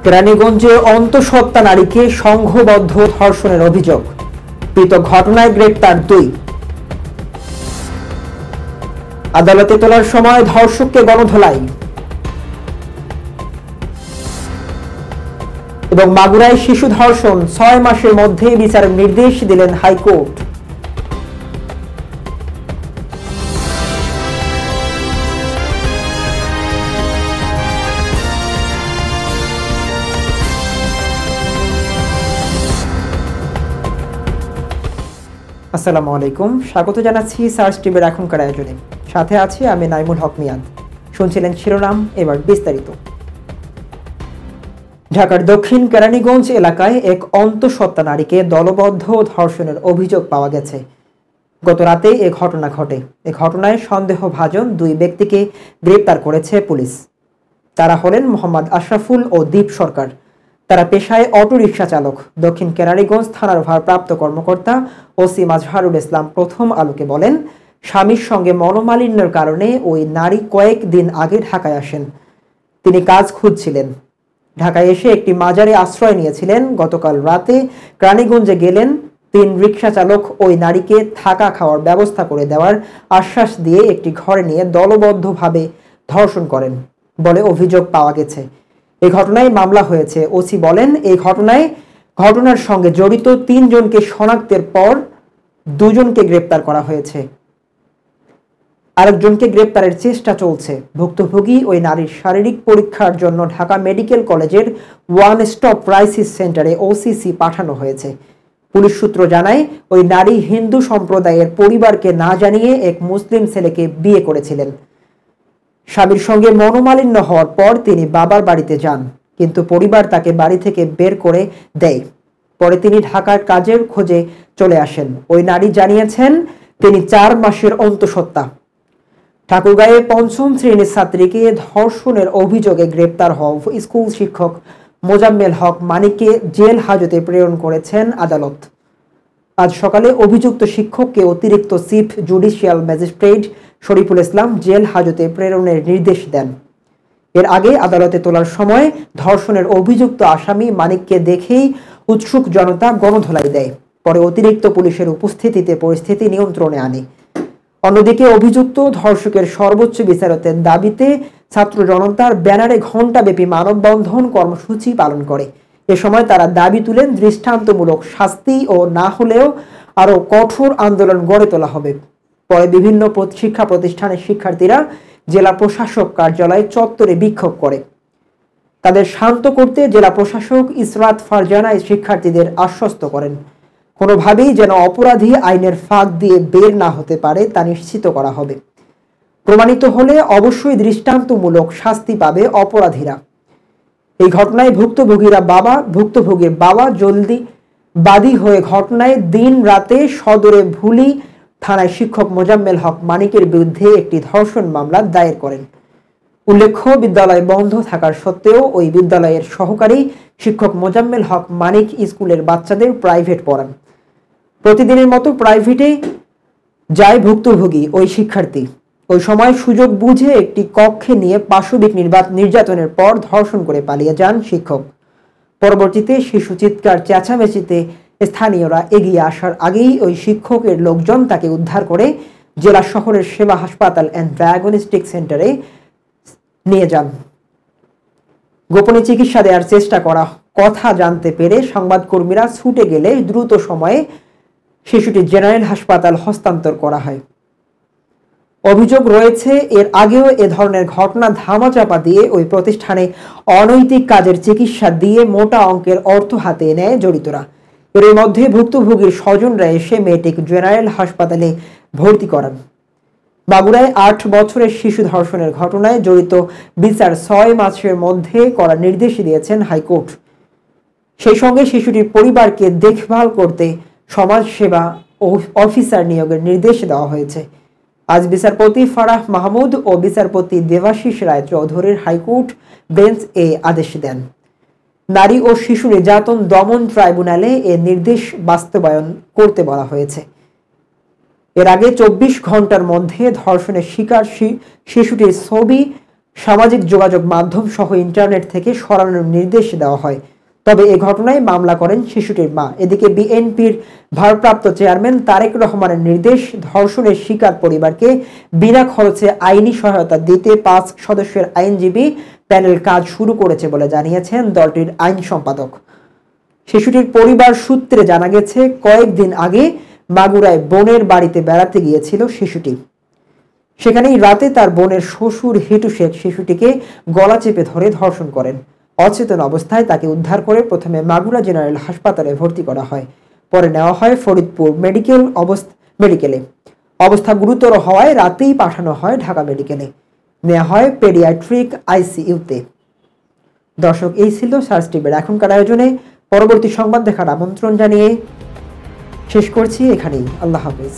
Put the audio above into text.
কেরানীগঞ্জে অন্তঃসত্ত্বা নারীকে সংঘবদ্ধ ধর্ষণের অভিযোগ, পৃথক ঘটনায় গ্রেপ্তার 2। আদালতে তোলার সময় ধর্ষককে গণধোলাই। এবং মাগুরায় শিশু ধর্ষণ 6 মাসের মধ্যে বিচারের নির্দেশ দিলেন হাইকোর্ট। আসসালামু আলাইকুম, স্বাগত জানাচ্ছি সার্চ টিভির এখনকার আয়োজনে। সাথে আছি আমি নাইমুল হক মিয়াদ। শুনছিলেন শিরোনাম, এবার বিস্তারিত। ঢাকার দক্ষিণ কেরানীগঞ্জ এলাকায় এক অন্তঃসত্ত্বা নারীকে দলবদ্ধ ধর্ষণের অভিযোগ পাওয়া গেছে। গত রাতে এ ঘটনা ঘটে। এ ঘটনায় সন্দেহভাজন 2 ব্যক্তিকে গ্রেপ্তার করেছে পুলিশ। তারা হলেন মোহাম্মদ আশরাফুল ও দীপ সরকার। তারা পেশায় অটোরিকশা চালক। দক্ষিণ কেরানীগঞ্জ থানার ভারপ্রাপ্ত কর্মকর্তা ওসি মাজহারুল ইসলাম প্রথম আলোকে বলেন, স্বামীর সঙ্গে মনোমালিন্যের কারণে ওই নারী কয়েকদিন আগে ঢাকায় আসেন। তিনি কাজ খুঁজছিলেন। ঢাকায় এসে একটি মাজারে আশ্রয় নিয়েছিলেন। গতকাল রাতে কেরানীগঞ্জে গেলেন। 3 রিকশা চালক ওই নারীকে থাকা খাওয়ার ব্যবস্থা করে দেওয়ার আশ্বাস দিয়ে একটি ঘরে নিয়ে দলবদ্ধভাবে ধর্ষণ করেন বলে অভিযোগ পাওয়া গেছে। এই ঘটনায় মামলা হয়েছে। ওসি বলেন, এই ঘটনার সঙ্গে জড়িত 3 জনকে শনাক্তের পর 2 জনকে গ্রেপ্তার করা হয়েছে। আরেকজনকে গ্রেপ্তারের চেষ্টা চলছে। ভুক্তভোগী ওই নারীর শারীরিক পরীক্ষার জন্য ঢাকা মেডিকেল কলেজের ওয়ান স্টপ ক্রাইসিস সেন্টারে ওসিসি পাঠানো হয়েছে। পুলিশ সূত্র জানায়, ওই নারী হিন্দু সম্প্রদায়ের পরিবারকে না জানিয়ে এক মুসলিম ছেলেকে বিয়ে করেছিলেন। স্বামীর সঙ্গে মনোমালিন্য হওয়ার পর তিনি বাবার বাড়িতে যান, কিন্তু পরিবার তাকে বাড়ি থেকে বের করে দেয়। পরে তিনি ঢাকার কাজের খোঁজে চলে আসেন। ওই নারী জানিয়েছেন তিনি 4 মাসের অন্তঃসত্ত্বা। ঠাকুরগাঁয়ে 5ম শ্রেণীর ছাত্রীকে ধর্ষণের অভিযোগে গ্রেপ্তার হওয়া স্কুল শিক্ষক মোজাম্মেল হক মানিককে জেল হাজতে প্রেরণ করেছেন আদালত। আজ সকালে অভিযুক্ত শিক্ষককে অতিরিক্ত chief judicial magistrate Shariful Islam jail হাজতে প্রেরণের নির্দেশ দেন। এর আগে আদালতে তোলার সময় ধর্ষণের অভিযুক্ত আসামি মানিককে দেখেই উৎসুক জনতা গণধোলাই দেয়। পরে অতিরিক্ত পুলিশের উপস্থিতিতে পরিস্থিতি নিয়ন্ত্রণে আনে। অন্যদিকে অভিযুক্ত ধর্ষকের সর্বোচ্চ বিচারকের দাবিতে ছাত্র জনতার ব্যানারে ঘণ্টাব্যাপী মানববন্ধন কর্মসূচি পালন করে। এ সময় তারা দাবি তুলেন, দৃষ্টান্তমূলক শাস্তি ও না হলেও আরও কঠোর আন্দোলন গড়ে তোলা হবে। পরে বিভিন্ন শিক্ষা প্রতিষ্ঠানের শিক্ষার্থীরা জেলা প্রশাসক কার্যালয় চত্বরে বিক্ষোভ করে। তাদের শান্ত করতে জেলা প্রশাসক ইসরাত ফারজানা শিক্ষার্থীদের আশ্বস্ত করেন, কোনোভাবেই যেন অপরাধী আইনের ফাঁক দিয়ে বের না হতে পারে তা নিশ্চিত করা হবে। প্রমাণিত হলে অবশ্যই দৃষ্টান্তমূলক শাস্তি পাবে অপরাধীরা। এই ঘটনায় ভুক্তভোগীর বাবা জলদি বাদী হয়ে ঘটনায় দিন রাতে সদরে ভুলি থানায় শিক্ষক মোজাম্মেল হক মানিকের বিরুদ্ধে একটি ধর্ষণ মামলা দায়ের করেন। উল্লেখ্য, বিদ্যালয় বন্ধ থাকার সত্ত্বেও ওই বিদ্যালয়ের সহকারী শিক্ষক মোজাম্মেল হক মানিক স্কুলের বাচ্চাদের প্রাইভেট পড়ান। প্রতিদিনের মতো প্রাইভেটে যায় ভুক্তভোগী ওই শিক্ষার্থী। ওই সময় সুযোগ বুঝে একটি কক্ষে নিয়ে পাশবিক নির্যাতনের পর ধর্ষণ করে পালিয়ে যান শিক্ষক। পরবর্তীতে শিশু চিৎকার চেঁচামেচিতে স্থানীয়রা এগিয়ে আসার আগেই ওই শিক্ষকের লোকজন তাকে উদ্ধার করে জেলা শহরের সেবা হাসপাতাল অ্যান্ড ডায়াগনস্টিক সেন্টারে নিয়ে যান। গোপনে চিকিৎসা দেওয়ার চেষ্টা করা কথা জানতে পেরে সংবাদকর্মীরা ছুটে গেলে দ্রুত সময়ে শিশুটি জেনারেল হাসপাতাল হস্তান্তর করা হয়। অভিযোগ রয়েছে, এর আগেও এ ধরনের ঘটনা ধামাচাপা দিয়ে ওই প্রতিষ্ঠানে অনৈতিক কাজের চিকিৎসা দিয়ে মোটা অঙ্কের অর্থ হাতে নেয় জড়িতরা। এর মধ্যে ভুক্তভোগীর স্বজনরা এসে মেয়েটিকে জেনারেল হাসপাতালে ভর্তি করান। মাগুরায় 8 বছরের শিশু ধর্ষণের ঘটনায় জড়িত বিচার 6 মাসের মধ্যে করার নির্দেশ দিয়েছেন হাইকোর্ট। সেই সঙ্গে শিশুটির পরিবারকে দেখভাল করতে সমাজসেবা অফিসার নিয়োগের নির্দেশ দেওয়া হয়েছে। আজ বিচারপতি ফারাহ মাহমুদ ও বিচারপতি দেবাশিস রায় চৌধুরীর হাইকোর্ট বেঞ্চ এ আদেশ দেন। নারী ও শিশু নির্যাতন দমন ট্রাইব্যুনালে এ নির্দেশ বাস্তবায়ন করতে বলা হয়েছে। এর আগে 24 ঘন্টার মধ্যে ধর্ষণের শিকার শিশুটির ছবি সামাজিক যোগাযোগ মাধ্যম সহ ইন্টারনেট থেকে সরানোর নির্দেশ দেওয়া হয়। তবে এ ঘটনায় মামলা করেন শিশুটির মা। এদিকে বিএনপির ভারপ্রাপ্ত চেয়ারম্যান তারেক রহমানের নির্দেশ, ধর্ষণের শিকার পরিবারকে বিনা খরচে আইনি সহায়তা দিতে 5 সদস্যের আইনজীবী প্যানেল কাজ শুরু করেছে বলে জানিয়েছেন দলটির আইন সম্পাদক। শিশুটির পরিবার সূত্রে জানা গেছে, কয়েকদিন আগে মাগুরায় বোনের বাড়িতে বেড়াতে গিয়েছিল শিশুটি। সেখানেই রাতে তার বোনের শ্বশুর হিটু শেখ শিশুটিকে গলা চেপে ধরে ধর্ষণ করেন। অচেতন অবস্থায় তাকে উদ্ধার করে প্রথমে মাগুরা জেনারেল হাসপাতালে ভর্তি করা হয়, পরে নেওয়া হয় ফরিদপুর মেডিকেলে। অবস্থা গুরুতর হওয়ায় রাতেই পাঠানো হয় ঢাকা মেডিকেলে, নেওয়া হয় পেডিয়াট্রিক আইসিইউতে। দর্শক, এই ছিল সার্চ টিভির এখনকার আয়োজনে। পরবর্তী সংবাদ দেখার আমন্ত্রণ জানিয়ে শেষ করছি এখানেই। আল্লাহ হাফেজ।